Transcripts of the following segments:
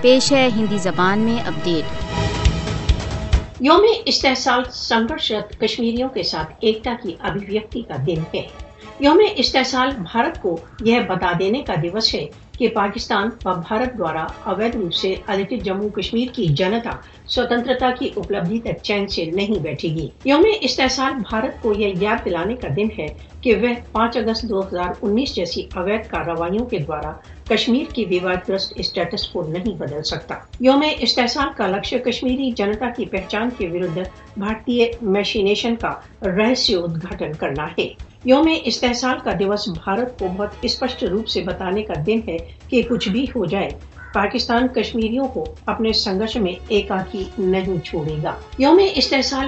پیش ہے ہندی زبان میں اپ ڈیٹ۔ یوم استحصال سنگھرشرت کشمیریوں کے ساتھ ایکتا کی ابھیویکتی کا دن ہے۔ یوم استحصال بھارت کو یہ بتا دینے کا دیوس ہے کہ پاکستان و بھارت دوارا اویدھ روپ سے ادھیکت جموں کشمیر کی جنتا سوتنترتا کی اپلبدھی تک چین سے نہیں بیٹھے گی۔ یوم استحصال بھارت کو یہ یاد دلانے کا دن ہے کہ وہ 5 اگست 2019 جیسی اویدھ کارروائیوں کے دوارا کشمیر کی ووادگرست اسٹیٹس کو نہیں بدل سکتا۔ یوم استحصال کا لکشیہ کشمیری جنتا کی پہچان کے ورد بھارتی میشینیشن کا رہسیودگھاٹن کرنا ہے۔ یوم استحصال کا دیوس بھارت کو بہت اسپشٹ روپ سے بتانے کا دن ہے کہ کچھ بھی ہو جائے پاکستان کشمیریوں کو اپنے سنگرش میں ایکاکی نہیں چھوڑے گا۔ یوم استحصال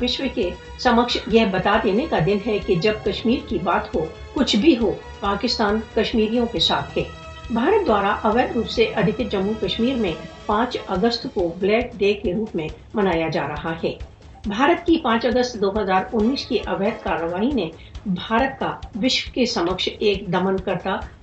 وشو کے سمکش یہ بتا دینے کا دن ہے کہ جب کشمیر کی بات ہو، کچھ بھی ہو، پاکستان کشمیریوں کے ساتھ ہے۔ بھارت دوارا اویدھ روپ سے ادھیکت جموں کشمیر میں 5 اگست کو بلیک ڈے کے روپ میں منایا جا رہا ہے۔ بھارت کی 5 اگست 2019 کی اویدھ کارروائی نے بھارت کا وشو کے سمکش ایک دمن کرتا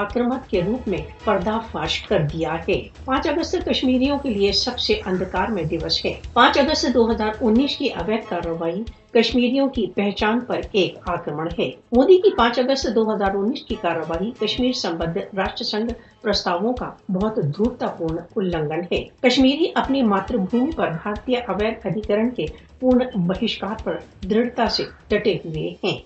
آکرمک کے روپ میں پردہ فاش کر دیا ہے۔ 5 اگست کشمیریوں کے لیے سب سے اندھکار میں دیوس ہے۔ 5 اگست 2019 کی اویدھ کارروائی کشمیریوں کی پہچان پر ایک آکرمن ہے۔ مودی کی 5 اگست 2019 کی کارروائی کشمیر سمبدھ راشٹر سنگھ پرستاووں کا بہت دھرتا پورن النگھن ہے۔ کشمیری اپنی ماتر بھومی پر بھارتی اویدھ ادھیکرن کے پورن بہشکار پر دڑھتا سے ڈٹے ہوئے ہیں۔